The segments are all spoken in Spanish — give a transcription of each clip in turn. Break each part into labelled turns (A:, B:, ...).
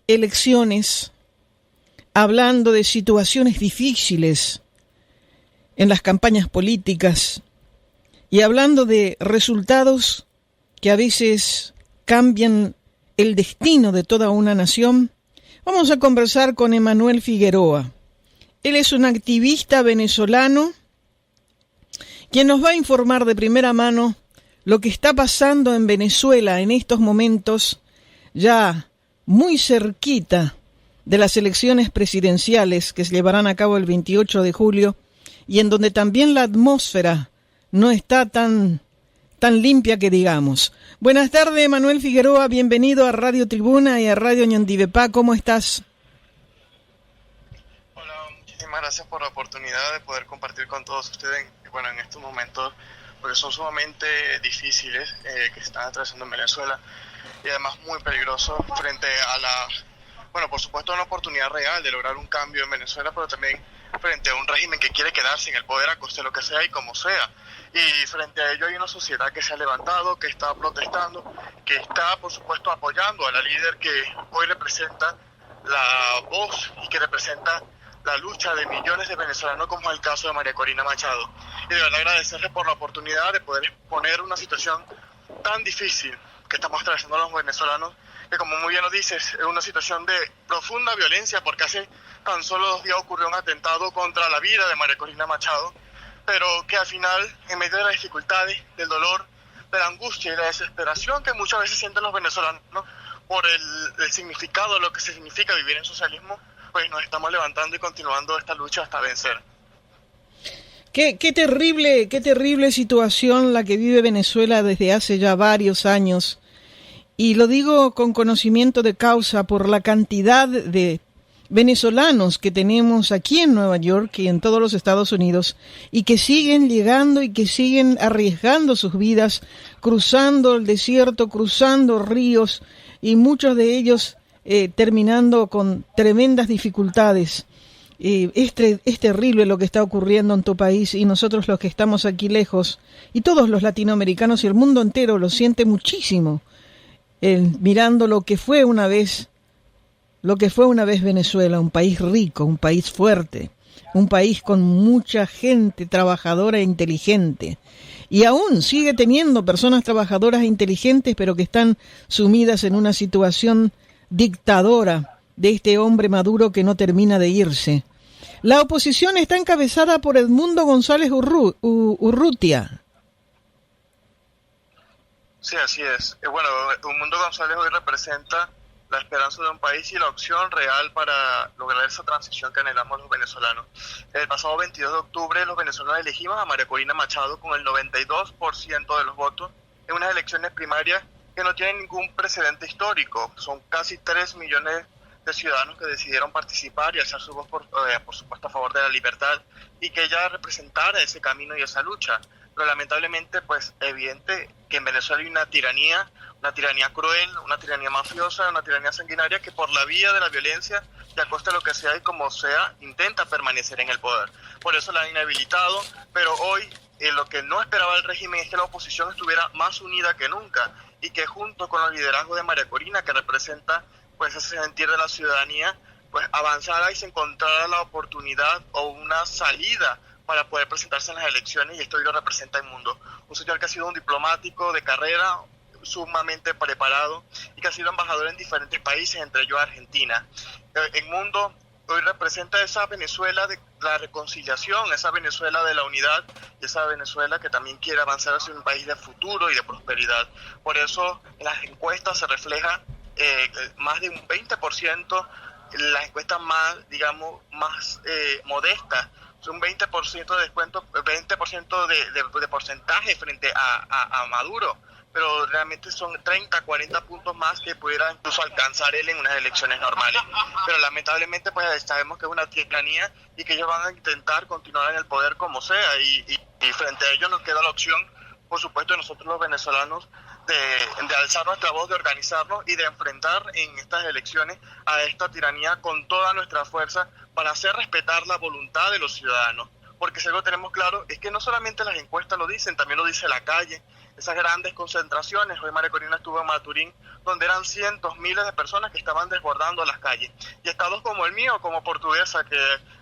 A: elecciones, hablando de situaciones difíciles en las campañas políticas y hablando de resultados que a veces cambian el destino de toda una nación, vamos a conversar con Emanuel Figueroa. Él es un activista venezolano quien nos va a informar de primera mano lo que está pasando en Venezuela en estos momentos, ya muy cerquita de las elecciones presidenciales que se llevarán a cabo el 28 de julio y en donde también la atmósfera no está tan limpia que digamos. Buenas tardes, Manuel Figueroa, bienvenido a Radio Tribuna y a Radio Ñandivepá, ¿cómo estás?
B: Hola, muchísimas gracias por la oportunidad de poder compartir con todos ustedes, en estos momentos, porque son sumamente difíciles que se están atravesando en Venezuela y además muy peligrosos frente a por supuesto una oportunidad real de lograr un cambio en Venezuela, pero también frente a un régimen que quiere quedarse en el poder a coste de lo que sea y como sea. Y frente a ello hay una sociedad que se ha levantado, que está protestando, que está, por supuesto, apoyando a la líder que hoy representa la voz y que representa la lucha de millones de venezolanos, como es el caso de María Corina Machado. Y de verdad agradecerle por la oportunidad de poder exponer una situación tan difícil que estamos atravesando los venezolanos, que como muy bien lo dices, es una situación de profunda violencia, porque hace tan solo 2 días ocurrió un atentado contra la vida de María Corina Machado, pero que al final, en medio de las dificultades, del dolor, de la angustia y la desesperación que muchas veces sienten los venezolanos, ¿no?, por el significado de lo que significa vivir en socialismo, pues nos estamos levantando y continuando esta lucha hasta vencer.
A: Qué terrible situación la que vive Venezuela desde hace ya varios años. Y lo digo con conocimiento de causa por la cantidad de venezolanos que tenemos aquí en Nueva York y en todos los Estados Unidos y que siguen llegando y que siguen arriesgando sus vidas, cruzando el desierto, cruzando ríos y muchos de ellos terminando con tremendas dificultades. Es terrible lo que está ocurriendo en tu país y nosotros los que estamos aquí lejos y todos los latinoamericanos y el mundo entero lo siente muchísimo, mirando lo que fue una vez Venezuela, un país rico, un país fuerte, un país con mucha gente trabajadora e inteligente. Y aún sigue teniendo personas trabajadoras e inteligentes, pero que están sumidas en una situación dictadora de este hombre Maduro que no termina de irse. La oposición está encabezada por Edmundo González Urrutia.
B: Sí, así es. Edmundo González hoy representa la esperanza de un país y la opción real para lograr esa transición que anhelamos los venezolanos. El pasado 22 de octubre los venezolanos elegimos a María Corina Machado con el 92% de los votos en unas elecciones primarias que no tienen ningún precedente histórico. Son casi 3 millones de ciudadanos que decidieron participar y alzar su voz, por supuesto, a favor de la libertad y que ella representara ese camino y esa lucha. Pero lamentablemente, pues, evidente que en Venezuela hay una tiranía cruel, una tiranía mafiosa, una tiranía sanguinaria que por la vía de la violencia y a costa de lo que sea y como sea, intenta permanecer en el poder. Por eso la han inhabilitado, pero hoy lo que no esperaba el régimen es que la oposición estuviera más unida que nunca y que junto con el liderazgo de María Corina, que representa pues ese sentir de la ciudadanía, pues avanzara y se encontrara la oportunidad o una salida para poder presentarse en las elecciones, y esto hoy lo representa Edmundo, un señor que ha sido un diplomático de carrera, sumamente preparado y que ha sido embajador en diferentes países, entre ellos Argentina. Edmundo hoy representa esa Venezuela de la reconciliación, esa Venezuela de la unidad y esa Venezuela que también quiere avanzar hacia un país de futuro y de prosperidad. Por eso en las encuestas se refleja más de un 20%, las encuestas más modestas, un 20% de descuento, 20% de porcentaje frente a Maduro, pero realmente son 30, 40 puntos más que pudiera incluso alcanzar él en unas elecciones normales. Pero lamentablemente pues sabemos que es una tiranía y que ellos van a intentar continuar en el poder como sea, y frente a ellos nos queda la opción, por supuesto, de nosotros los venezolanos, de alzar nuestra voz, de organizarnos y de enfrentar en estas elecciones a esta tiranía con toda nuestra fuerza para hacer respetar la voluntad de los ciudadanos. Porque si algo tenemos claro es que no solamente las encuestas lo dicen, también lo dice la calle, esas grandes concentraciones. Hoy María Corina estuvo en Maturín, donde eran cientos, miles de personas que estaban desbordando las calles. Y estados como el mío, como Portuguesa, que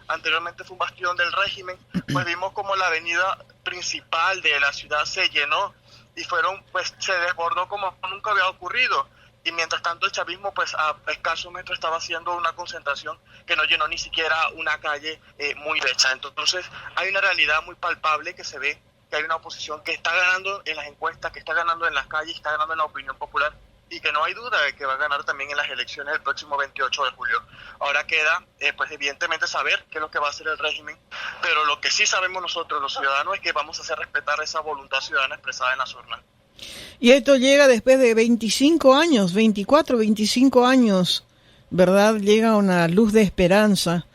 B: anteriormente fue un bastión del régimen, pues vimos como la avenida principal de la ciudad se llenó y se desbordó como nunca había ocurrido. Y mientras tanto el chavismo pues a escasos metros estaba haciendo una concentración que no llenó ni siquiera una calle muy derecha. Entonces hay una realidad muy palpable que se ve, que hay una oposición que está ganando en las encuestas, que está ganando en las calles, está ganando en la opinión popular, y que no hay duda de que va a ganar también en las elecciones del próximo 28 de julio. Ahora queda, pues evidentemente, saber qué es lo que va a hacer el régimen, pero lo que sí sabemos nosotros, los ciudadanos, es que vamos a hacer respetar esa voluntad ciudadana expresada en las urnas.
A: Y esto llega después de 25 años, 24, 25 años, ¿verdad? Llega una luz de esperanza,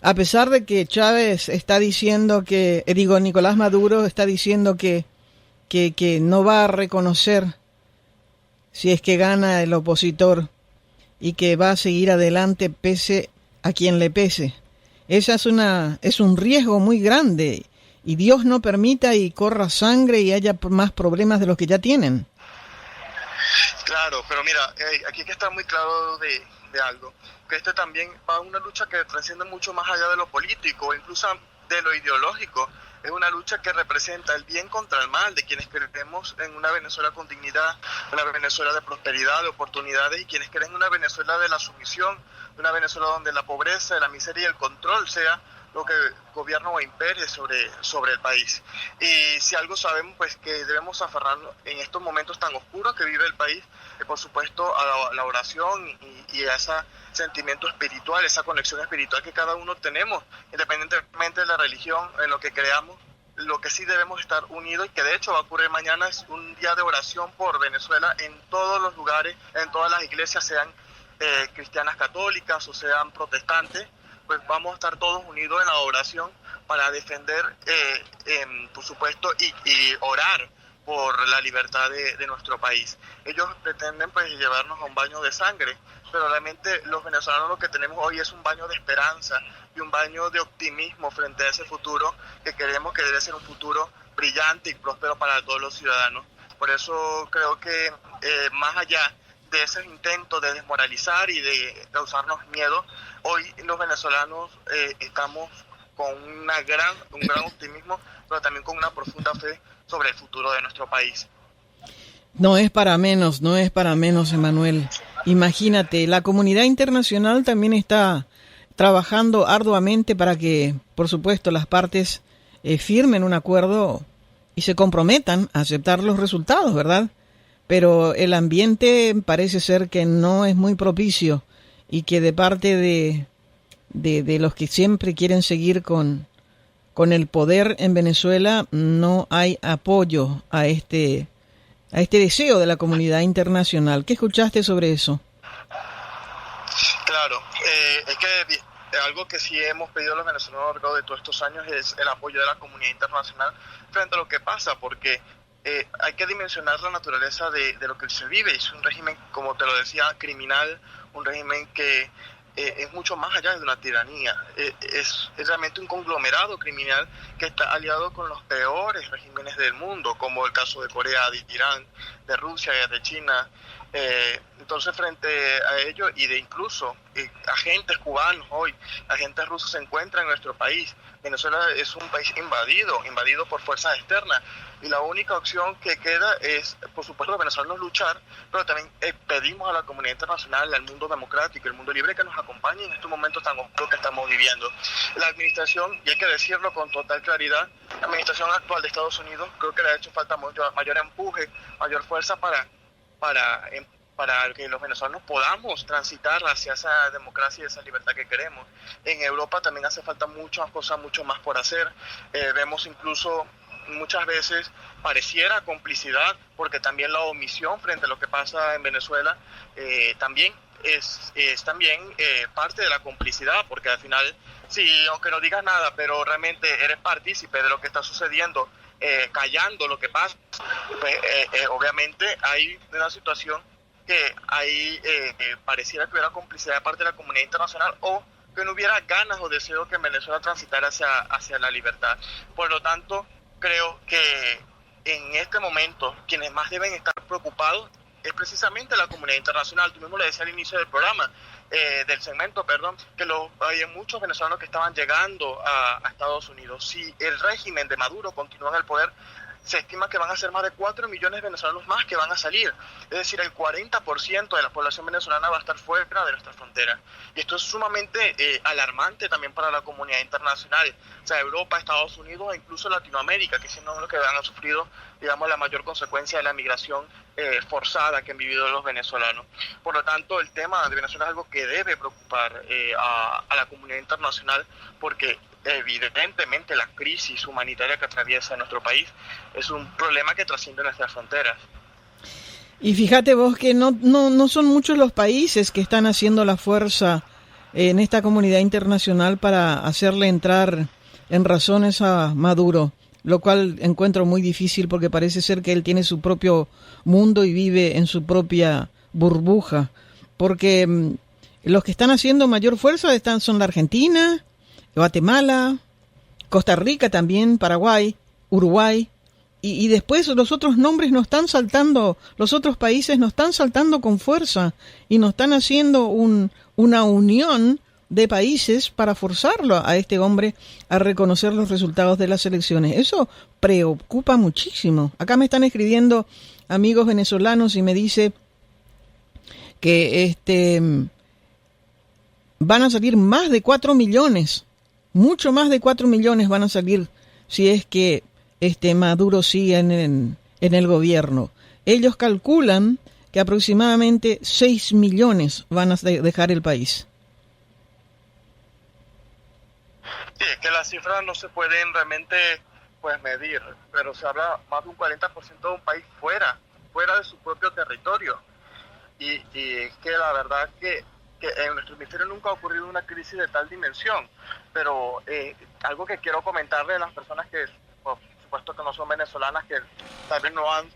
A: a pesar de que Chávez está diciendo Nicolás Maduro está diciendo que no va a reconocer si es que gana el opositor y que va a seguir adelante pese a quien le pese. Esa es un riesgo muy grande, y Dios no permita y corra sangre y haya más problemas de los que ya tienen.
B: Claro, pero mira, aquí hay que estar muy claro de algo, que también va a una lucha que trasciende mucho más allá de lo político, incluso de lo ideológico. Es una lucha que representa el bien contra el mal de quienes creemos en una Venezuela con dignidad, una Venezuela de prosperidad, de oportunidades, y quienes creen en una Venezuela de la sumisión, una Venezuela donde la pobreza, la miseria y el control sea lo que gobierna o impere sobre el país. Y si algo sabemos, pues que debemos aferrarnos en estos momentos tan oscuros que vive el país, por supuesto a la oración y a ese sentimiento espiritual, esa conexión espiritual que cada uno tenemos, independientemente de la religión, en lo que creamos. Lo que sí debemos estar unidos, y que de hecho va a ocurrir mañana, es un día de oración por Venezuela en todos los lugares, en todas las iglesias, sean cristianas católicas o sean protestantes. Pues vamos a estar todos unidos en la oración para defender, por supuesto, y orar por la libertad de nuestro país. Ellos pretenden pues llevarnos a un baño de sangre, pero realmente los venezolanos lo que tenemos hoy es un baño de esperanza y un baño de optimismo frente a ese futuro que queremos, que debe ser un futuro brillante y próspero para todos los ciudadanos. Por eso creo que más allá de esos intentos de desmoralizar y de causarnos miedo, hoy los venezolanos estamos con un gran optimismo, pero también con una profunda fe sobre el futuro de nuestro país.
A: No es para menos, Emanuel. Imagínate, la comunidad internacional también está trabajando arduamente para que, por supuesto, las partes firmen un acuerdo y se comprometan a aceptar los resultados, ¿verdad? Pero el ambiente parece ser que no es muy propicio, y que de parte de los que siempre quieren seguir con el poder en Venezuela no hay apoyo a este deseo de la comunidad internacional. ¿Qué escuchaste sobre eso?
B: Claro, es que algo que sí hemos pedido a los venezolanos a lo largo de todos estos años es el apoyo de la comunidad internacional frente a lo que pasa, porque hay que dimensionar la naturaleza de lo que se vive. Es un régimen, como te lo decía, criminal, un régimen que es mucho más allá de una tiranía. Es realmente un conglomerado criminal que está aliado con los peores regímenes del mundo, como el caso de Corea, de Irán, de Rusia y de China. Entonces, frente a ello, y de incluso agentes cubanos hoy, agentes rusos se encuentran en nuestro país. Venezuela es un país invadido por fuerzas externas, y la única opción que queda es, por supuesto, los venezolanos luchar, pero también pedimos a la comunidad internacional, al mundo democrático, al mundo libre, que nos acompañe en estos momentos tan oscuros que estamos viviendo. La administración, y hay que decirlo con total claridad, la administración actual de Estados Unidos, creo que le ha hecho falta mayor empuje, mayor fuerza para que los venezolanos podamos transitar hacia esa democracia y esa libertad que queremos. En Europa también hace falta muchas cosas, mucho más por hacer. Vemos incluso muchas veces pareciera complicidad, porque también la omisión frente a lo que pasa en Venezuela también es también parte de la complicidad, porque al final, sí, aunque no digas nada, pero realmente eres partícipe de lo que está sucediendo, callando lo que pasa, pues obviamente hay una situación que ahí pareciera que hubiera complicidad de parte de la comunidad internacional, o que no hubiera ganas o deseo que en Venezuela transitara hacia la libertad. Por lo tanto, creo que en este momento quienes más deben estar preocupados es precisamente la comunidad internacional. Tú mismo le decías al inicio del programa, del segmento, perdón, que hay muchos venezolanos que estaban llegando a Estados Unidos. Si el régimen de Maduro continúa en el poder, se estima que van a ser más de 4 millones de venezolanos más que van a salir. Es decir, el 40% de la población venezolana va a estar fuera de nuestras fronteras. Y esto es sumamente alarmante también para la comunidad internacional. O sea, Europa, Estados Unidos e incluso Latinoamérica, que son los que han sufrido, digamos, la mayor consecuencia de la migración forzada que han vivido los venezolanos. Por lo tanto, el tema de Venezuela es algo que debe preocupar a la comunidad internacional, porque evidentemente la crisis humanitaria que atraviesa nuestro país es un problema que trasciende nuestras fronteras.
A: Y fíjate vos que no son muchos los países que están haciendo la fuerza en esta comunidad internacional para hacerle entrar en razones a Maduro, lo cual encuentro muy difícil porque parece ser que él tiene su propio mundo y vive en su propia burbuja, porque los que están haciendo mayor fuerza son la Argentina, Guatemala, Costa Rica también, Paraguay, Uruguay, y después los otros nombres nos están saltando, los otros países nos están saltando con fuerza y nos están haciendo una unión de países para forzarlo a este hombre a reconocer los resultados de las elecciones. Eso preocupa muchísimo. Acá me están escribiendo amigos venezolanos y me dice que van a salir más de 4 millones. Mucho más de 4 millones van a salir si es que Maduro sigue en el gobierno. Ellos calculan que aproximadamente 6 millones van a dejar el país.
B: Sí, es que las cifras no se pueden realmente medir, pero se habla más de un 40% de un país fuera de su propio territorio. Y es que la verdad que en nuestro hemisferio nunca ha ocurrido una crisis de tal dimensión, pero algo que quiero comentarle a las personas que, por supuesto que no son venezolanas, que tal vez no han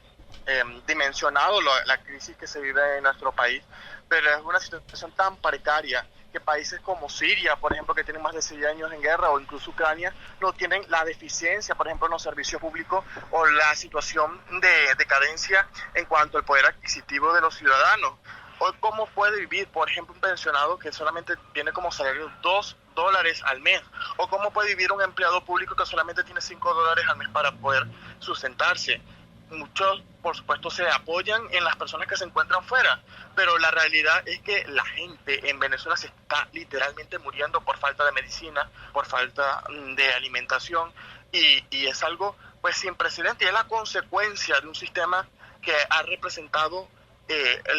B: dimensionado la crisis que se vive en nuestro país, pero es una situación tan precaria que países como Siria, por ejemplo, que tienen más de 6 años en guerra, o incluso Ucrania, no tienen la deficiencia, por ejemplo, en los servicios públicos, o la situación de decadencia en cuanto al poder adquisitivo de los ciudadanos. Hoy, ¿cómo puede vivir, por ejemplo, un pensionado que solamente tiene como salario $2 al mes? ¿O cómo puede vivir un empleado público que solamente tiene $5 al mes para poder sustentarse? Muchos, por supuesto, se apoyan en las personas que se encuentran fuera, pero la realidad es que la gente en Venezuela se está literalmente muriendo por falta de medicina, por falta de alimentación, y es algo pues sin precedentes, y es la consecuencia de un sistema que ha representado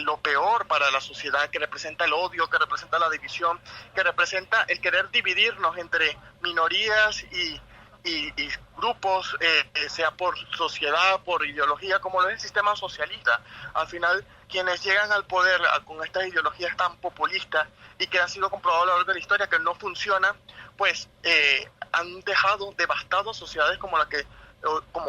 B: lo peor para la sociedad, que representa el odio, que representa la división, que representa el querer dividirnos entre minorías y grupos, sea por sociedad, por ideología, como lo es el sistema socialista. Al final, quienes llegan al poder con estas ideologías tan populistas y que han sido comprobados a lo largo de la historia que no funcionan, pues han dejado devastadas sociedades como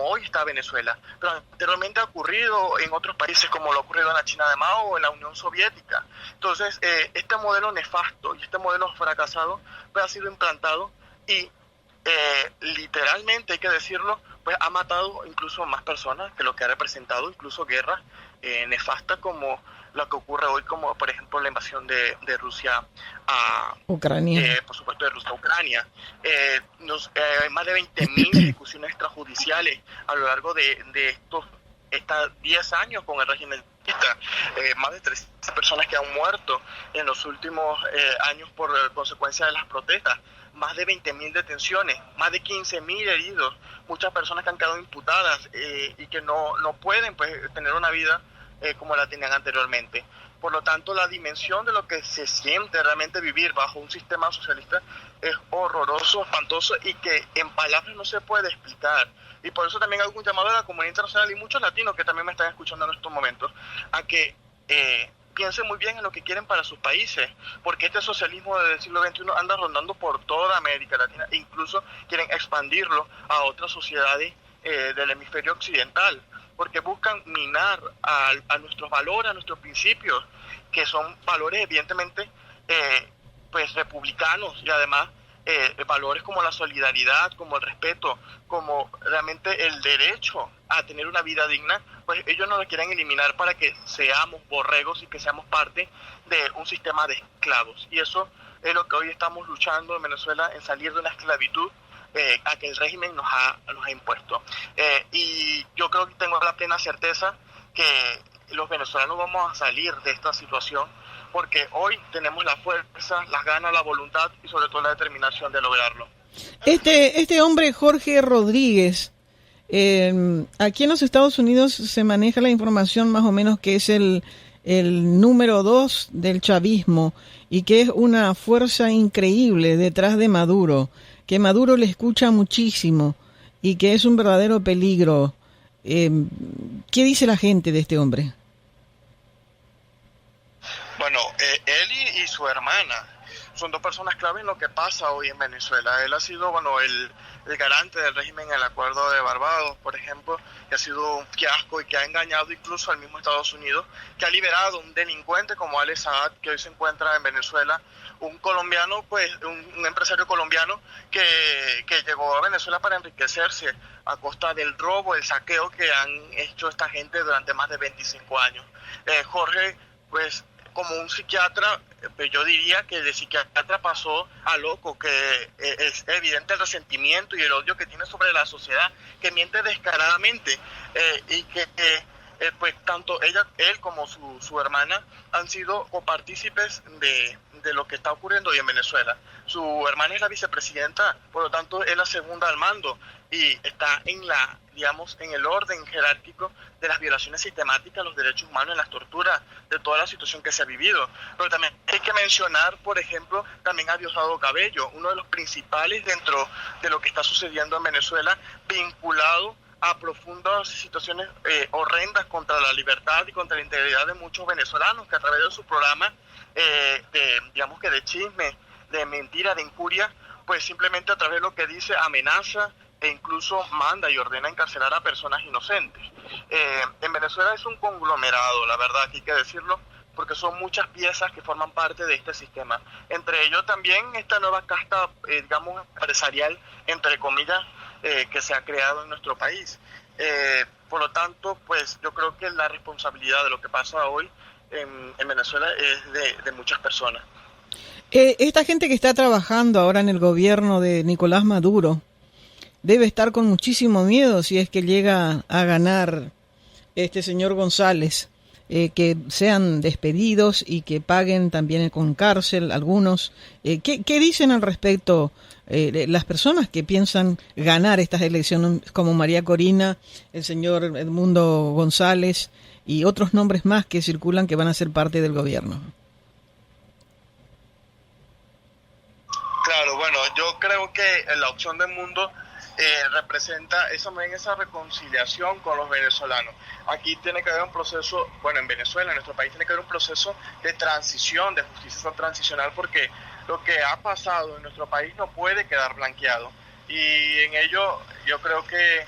B: hoy está Venezuela, pero anteriormente ha ocurrido en otros países como lo ha ocurrido en la China de Mao o en la Unión Soviética. Entonces, este modelo nefasto y este modelo fracasado pues ha sido implantado y literalmente, hay que decirlo, pues ha matado incluso más personas que lo que ha representado incluso guerras nefastas como lo que ocurre hoy, como por ejemplo la invasión de Rusia a
A: Ucrania.
B: Por supuesto de Rusia a Ucrania. Hay más de 20.000 ejecuciones extrajudiciales a lo largo de estos 10 años con el régimen comunista. Más de 300 personas que han muerto en los últimos años por consecuencia de las protestas. Más de 20.000 detenciones, más de 15.000 heridos, muchas personas que han quedado imputadas y que no pueden pues tener una vida como la tenían anteriormente. Por lo tanto, la dimensión de lo que se siente realmente vivir bajo un sistema socialista es horroroso, espantoso y que en palabras no se puede explicar. Y por eso también hago un llamado a la comunidad internacional y muchos latinos que también me están escuchando en estos momentos a que piensen muy bien en lo que quieren para sus países, porque este socialismo del siglo XXI anda rondando por toda América Latina e incluso quieren expandirlo a otras sociedades del hemisferio occidental, porque buscan minar a nuestros valores, a nuestros principios, que son valores evidentemente pues republicanos y además valores como la solidaridad, como el respeto, como realmente el derecho a tener una vida digna, pues ellos no lo quieren eliminar para que seamos borregos y que seamos parte de un sistema de esclavos. Y eso es lo que hoy estamos luchando en Venezuela, en salir de una esclavitud a que el régimen nos ha impuesto. Y yo creo que tengo la plena certeza que los venezolanos vamos a salir de esta situación, porque hoy tenemos la fuerza, las ganas, la voluntad y sobre todo la determinación de lograrlo.
A: Este hombre, Jorge Rodríguez, aquí en los Estados Unidos se maneja la información más o menos que es el número 2 del chavismo y que es una fuerza increíble detrás de Maduro, que Maduro le escucha muchísimo y que es un verdadero peligro. ¿Qué dice la gente de este hombre?
B: Bueno, él y su hermana son dos personas clave en lo que pasa hoy en Venezuela. Él ha sido, bueno, el garante del régimen en el Acuerdo de Barbados, por ejemplo, que ha sido un fiasco y que ha engañado incluso al mismo Estados Unidos, que ha liberado a un delincuente como Alex Saad, que hoy se encuentra en Venezuela, un colombiano, pues un empresario colombiano que llegó a Venezuela para enriquecerse a costa del robo, el saqueo que han hecho esta gente durante más de 25 años. Jorge, pues como un psiquiatra, yo diría que de psiquiatra pasó a loco, que es evidente el resentimiento y el odio que tiene sobre la sociedad, que miente descaradamente y que pues tanto él como su hermana han sido copartícipes de lo que está ocurriendo hoy en Venezuela. Su hermana es la vicepresidenta, por lo tanto es la segunda al mando y está en el orden jerárquico de las violaciones sistemáticas a los derechos humanos, en las torturas, de toda la situación que se ha vivido. Pero también hay que mencionar, por ejemplo, también a Diosdado Cabello, uno de los principales dentro de lo que está sucediendo en Venezuela, vinculado a profundas situaciones horrendas contra la libertad y contra la integridad de muchos venezolanos, que a través de su programa de chisme, de mentira, de incuria, pues simplemente a través de lo que dice amenaza e incluso manda y ordena encarcelar a personas inocentes. En Venezuela es un conglomerado, la verdad, que hay que decirlo, porque son muchas piezas que forman parte de este sistema. Entre ellos también esta nueva casta, empresarial, entre comillas, que se ha creado en nuestro país. Por lo tanto, pues yo creo que la responsabilidad de lo que pasa hoy en Venezuela es de muchas personas.
A: Esta gente que está trabajando ahora en el gobierno de Nicolás Maduro debe estar con muchísimo miedo si es que llega a ganar este señor González, que sean despedidos y que paguen también con cárcel algunos. ¿Qué dicen al respecto las personas que piensan ganar estas elecciones, como María Corina, el señor Edmundo González y otros nombres más que circulan que van a ser parte del gobierno?
B: Claro, bueno, yo creo que la opción del mundo representa esa reconciliación con los venezolanos. Aquí tiene que haber un proceso, bueno, en Venezuela, en nuestro país, tiene que haber un proceso de transición, de justicia transicional, porque lo que ha pasado en nuestro país no puede quedar blanqueado. Y en ello yo creo que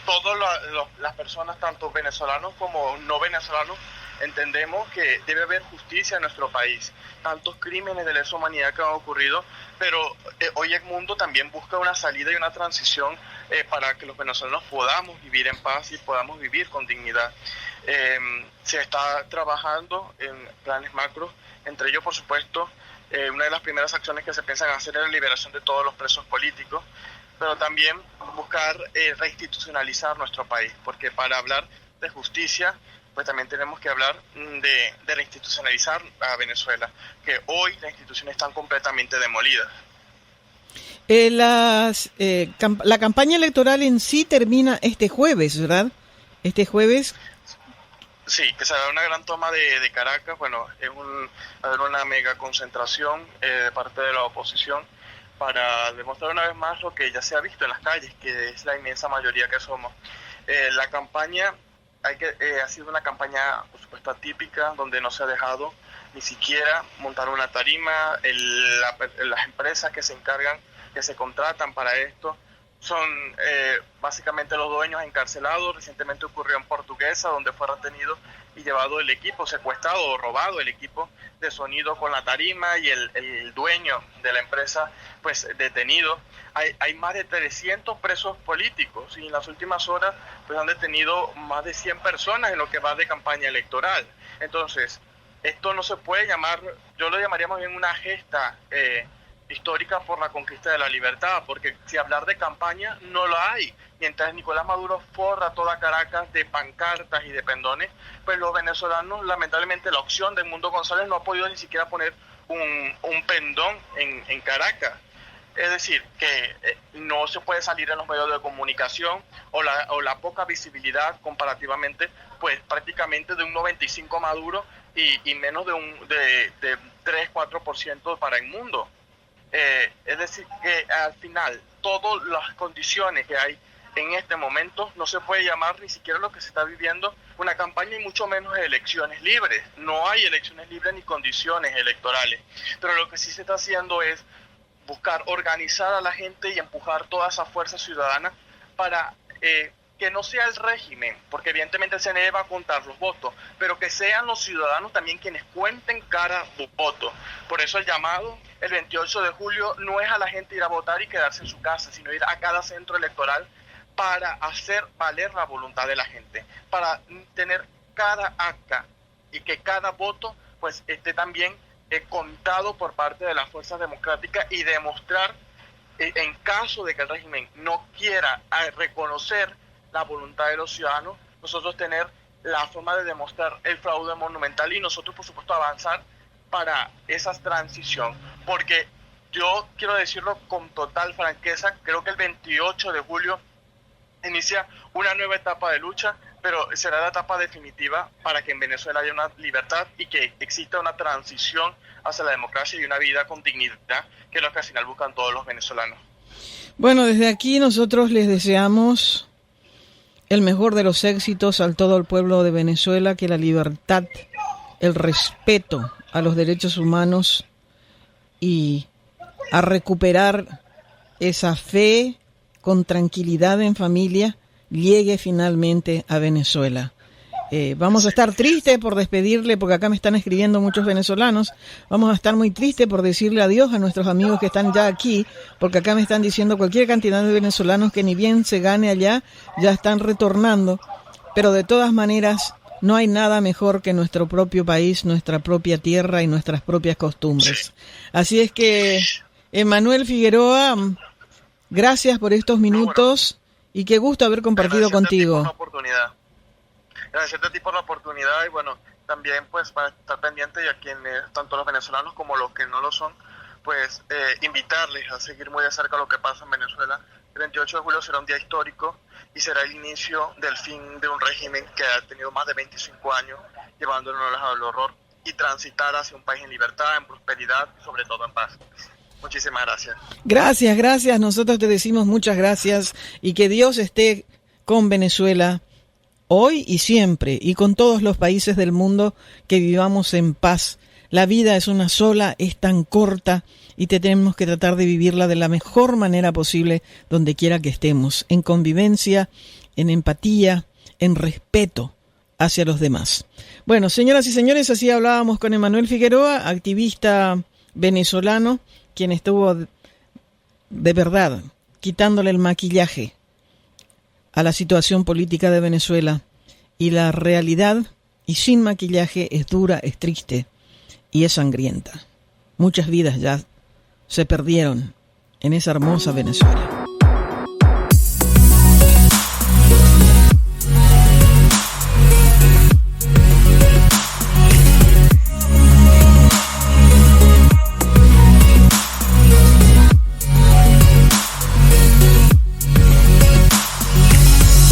B: todas las personas, tanto venezolanos como no venezolanos, entendemos que debe haber justicia en nuestro país. Tantos crímenes de lesa humanidad que han ocurrido, pero hoy el mundo también busca una salida y una transición para que los venezolanos podamos vivir en paz y podamos vivir con dignidad. Se está trabajando en planes macros, entre ellos, por supuesto, una de las primeras acciones que se piensan hacer es la liberación de todos los presos políticos, pero también buscar reinstitucionalizar nuestro país, porque para hablar de justicia, pues también tenemos que hablar de reinstitucionalizar a Venezuela, que hoy las instituciones están completamente demolidas.
A: La campaña electoral en sí termina este jueves, ¿verdad? Este jueves.
B: Sí, que se da una gran toma de Caracas. Bueno, va a haber una mega concentración de parte de la oposición para demostrar una vez más lo que ya se ha visto en las calles, que es la inmensa mayoría que somos. La campaña ha sido una campaña, por supuesto, atípica, donde no se ha dejado ni siquiera montar una tarima. Las empresas que se encargan, que se contratan para esto, son básicamente los dueños encarcelados. Recientemente ocurrió en Portuguesa, donde fue retenido y llevado el equipo, secuestrado o robado el equipo de sonido con la tarima, y el dueño de la empresa pues detenido. Hay más de 300 presos políticos, y en las últimas horas pues han detenido más de 100 personas en lo que va de campaña electoral. Entonces, esto no se puede llamar, yo lo llamaría más bien una gesta histórica por la conquista de la libertad, porque si hablar de campaña no lo hay. Mientras Nicolás Maduro forra toda Caracas de pancartas y de pendones, pues los venezolanos, lamentablemente, la opción de Edmundo González no ha podido ni siquiera poner un pendón en Caracas. Es decir, que no se puede salir en los medios de comunicación, o la poca visibilidad comparativamente, pues prácticamente de un 95% Maduro y menos de 3-4% para Edmundo. Es decir, que al final todas las condiciones que hay en este momento no se puede llamar ni siquiera lo que se está viviendo una campaña, y mucho menos elecciones libres. No hay elecciones libres ni condiciones electorales, pero lo que sí se está haciendo es buscar organizar a la gente y empujar toda esa fuerza ciudadana para que no sea el régimen, porque evidentemente el CNE va a contar los votos, pero que sean los ciudadanos también quienes cuenten cada voto. Por eso el llamado el 28 de julio no es a la gente ir a votar y quedarse en su casa, sino ir a cada centro electoral para hacer valer la voluntad de la gente, para tener cada acta y que cada voto pues esté también contado por parte de las fuerzas democráticas, y demostrar, en caso de que el régimen no quiera reconocer la voluntad de los ciudadanos, nosotros tener la forma de demostrar el fraude monumental, y nosotros por supuesto avanzar para esa transición, porque yo quiero decirlo con total franqueza, creo que el 28 de julio inicia una nueva etapa de lucha, pero será la etapa definitiva para que en Venezuela haya una libertad y que exista una transición hacia la democracia y una vida con dignidad, que es lo que al final buscan todos los venezolanos.
A: Bueno, desde aquí nosotros les deseamos el mejor de los éxitos a todo el pueblo de Venezuela, que la libertad, el respeto a los derechos humanos y a recuperar esa fe con tranquilidad en familia llegue finalmente a Venezuela. Vamos a estar tristes por despedirle, porque acá me están escribiendo muchos venezolanos. Vamos a estar muy tristes por decirle adiós a nuestros amigos que están ya aquí, porque acá me están diciendo cualquier cantidad de venezolanos que ni bien se gane allá, ya están retornando. Pero de todas maneras, no hay nada mejor que nuestro propio país, nuestra propia tierra y nuestras propias costumbres. Así es que, Emanuel Figueroa, gracias por estos minutos y qué gusto haber compartido contigo.
B: Agradecerte a ti por la oportunidad, y bueno, también pues para estar pendiente, y a quienes, tanto los venezolanos como los que no lo son, pues invitarles a seguir muy de cerca lo que pasa en Venezuela. El 28 de julio será un día histórico y será el inicio del fin de un régimen que ha tenido más de 25 años llevándonos al horror, y transitar hacia un país en libertad, en prosperidad y sobre todo en paz. Muchísimas gracias.
A: Gracias. Nosotros te decimos muchas gracias, y que Dios esté con Venezuela hoy y siempre, y con todos los países del mundo, que vivamos en paz. La vida es una sola, es tan corta, y tenemos que tratar de vivirla de la mejor manera posible donde quiera que estemos, en convivencia, en empatía, en respeto hacia los demás. Bueno, señoras y señores, así hablábamos con Emanuel Figueroa, activista venezolano, quien estuvo de verdad quitándole el maquillaje a la situación política de Venezuela, y la realidad, y sin maquillaje, es dura, es triste y es sangrienta. Muchas vidas ya se perdieron en esa hermosa Venezuela.